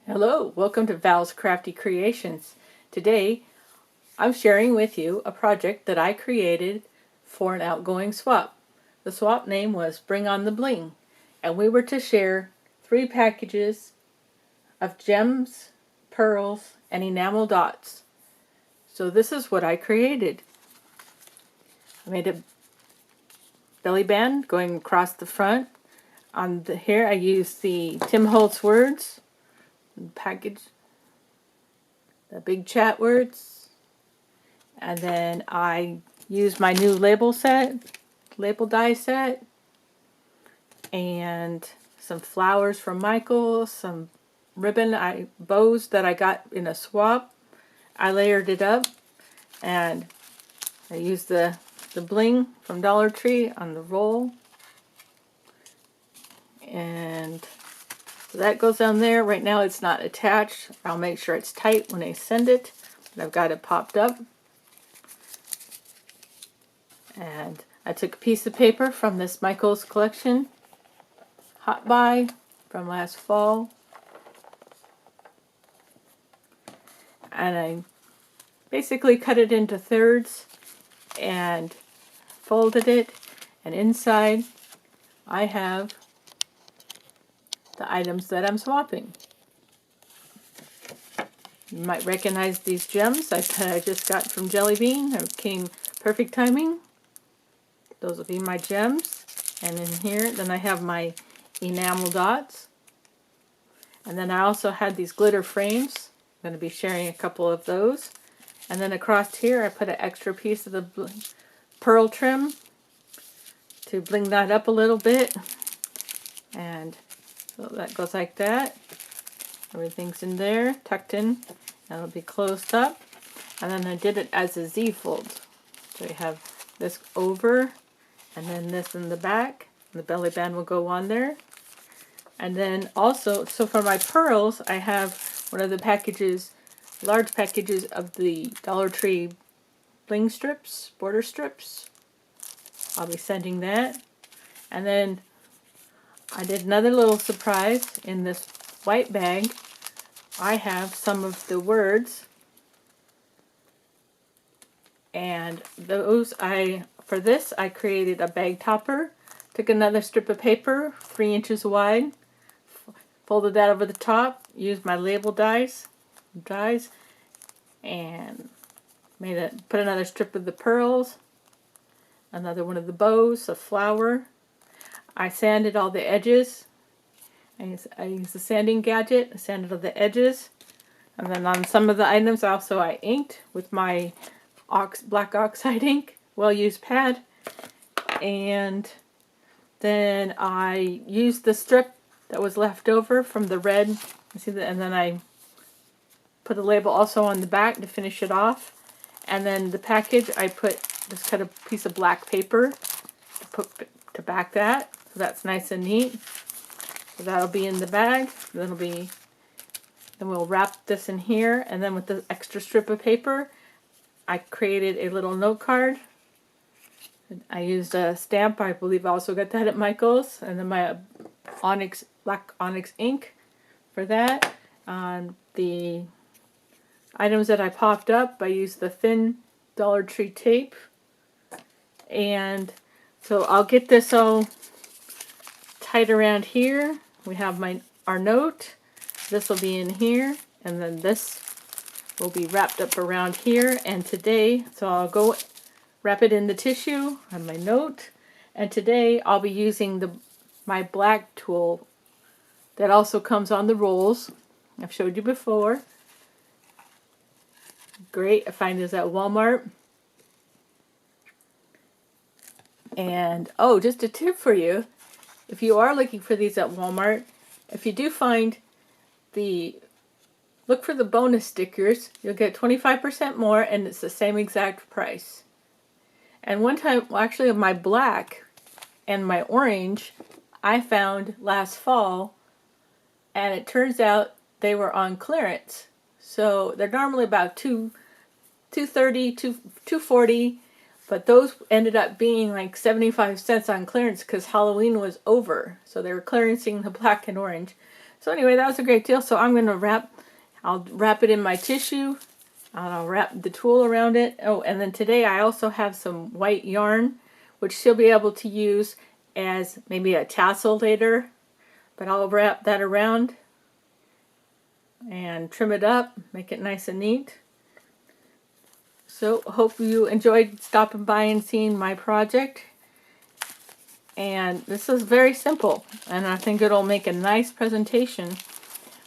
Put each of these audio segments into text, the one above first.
Hello, welcome to Val's Crafty Creations. Today, I'm sharing with you a project that I created for an outgoing swap. The swap name was Bring on the Bling, and we were to share 3 packages of gems, pearls, and enamel dots. So this is what I created. I made a belly band going across the front. Here I used the Tim Holtz words, package, the big chat words, and then I used my new label die set, and some flowers from Michael, some bows that I got in a swap. I layered it up, and I used the bling from Dollar Tree on the roll, and so that goes down there. Right now it's not attached. I'll make sure it's tight when I send it. But I've got it popped up. And I took a piece of paper from this Michael's collection, Hot Buy from last fall. And I basically cut it into thirds and folded it. And inside I have the items that I'm swapping. You might recognize these gems I just got from Jelly Bean. It came perfect timing. Those will be my gems. And in here, then I have my enamel dots. And then I also had these glitter frames. I'm going to be sharing a couple of those. And then across here, I put an extra piece of the pearl trim to bling that up a little bit. And so that goes like that. Everything's in there, tucked in. That'll be closed up. And then I did it as a Z fold. So you have this over, and then this in the back. The belly band will go on there. And then also, so for my pearls, I have one of the packages, large packages of the Dollar Tree bling strips, border strips. I'll be sending that. And then I did another little surprise in this white bag. I have some of the words, and for this I created a bag topper. Took another strip of paper 3 inches wide, folded that over the top, used my label dies, and put another strip of the pearls, another one of the bows, a flower. I sanded all the edges. I used the sanding gadget. I sanded all the edges. And then on some of the items also I inked with my black oxide ink, well-used pad. And then I used the strip that was left over from the red. And then I put a label also on the back to finish it off. And then the package, I just cut a piece of black paper to back that. So that's nice and neat. So that'll be in the bag. Then we'll wrap this in here, and then with the extra strip of paper, I created a little note card. I used a stamp. I believe I also got that at Michael's, and then my black onyx ink for that. On the items that I popped up, I used the thin Dollar Tree tape, and so I'll get this all tight around here. We have our note. This will be in here, and then this will be wrapped up around here. And today, so I'll go wrap it in the tissue on my note. And today I'll be using my black tool that also comes on the rolls. I've showed you before. Great, I find this at Walmart. And oh, just a tip for you. If you are looking for these at Walmart, if you do find look for the bonus stickers, you'll get 25% more, and it's the same exact price. And one time, well, actually my black and my orange, I found last fall, and it turns out they were on clearance. So they're normally about $2.30, $2.40. But those ended up being like 75 cents on clearance because Halloween was over. So they were clearancing the black and orange. So anyway, that was a great deal. So I'm going to I'll wrap it in my tissue. I'll wrap the tulle around it. Oh, and then today I also have some white yarn, which she'll be able to use as maybe a tassel later. But I'll wrap that around and trim it up, make it nice and neat. So hope you enjoyed stopping by and seeing my project. And this is very simple, and I think it'll make a nice presentation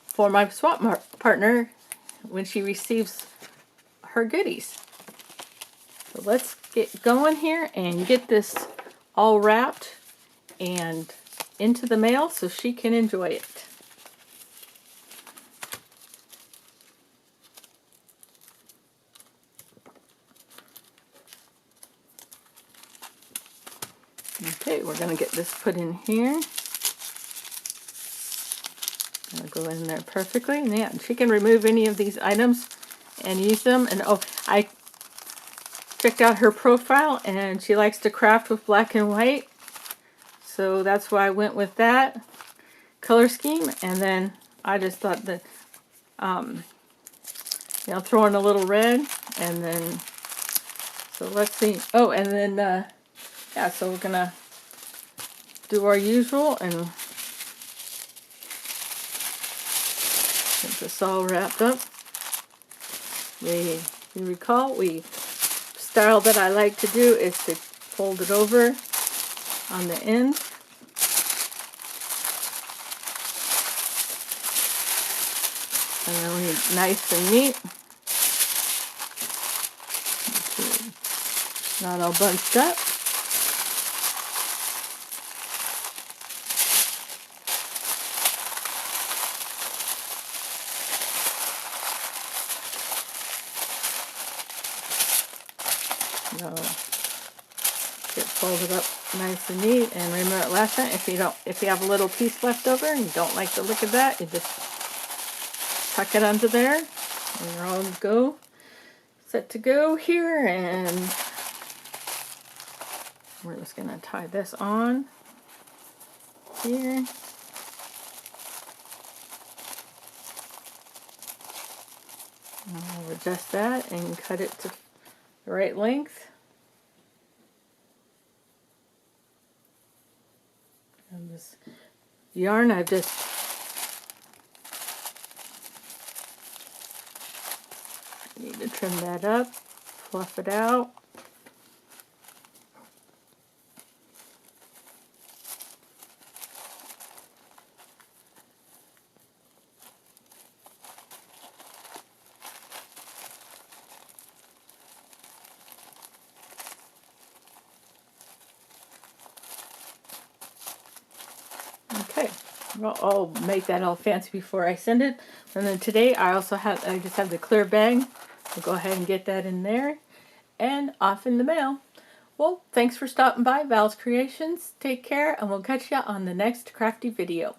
for my swap partner when she receives her goodies. So let's get going here and get this all wrapped and into the mail so she can enjoy it. Okay, we're going to get this put in here. It'll go in there perfectly. And yeah, she can remove any of these items and use them. And oh, I checked out her profile and she likes to craft with black and white. So that's why I went with that color scheme. And then I just thought that, throw in a little red. And then, so let's see. Oh, and then, yeah, so we're going to do our usual and get this all wrapped up. You recall, style that I like to do is to fold it over on the end. And then when it's nice and neat, not all bunched up. No, get folded up nice and neat. And remember last time, if you have a little piece left over and you don't like the look of that, you just tuck it under there, and you're all set to go here. And we're just gonna tie this on here. And I'll adjust that and cut it to the right length. And this yarn, I just need to trim that up, fluff it out. Okay, well, I'll make that all fancy before I send it. And then today I just have the clear bag. I'll go ahead and get that in there and off in the mail. Well, thanks for stopping by, Val's Creations. Take care, and we'll catch you on the next crafty video.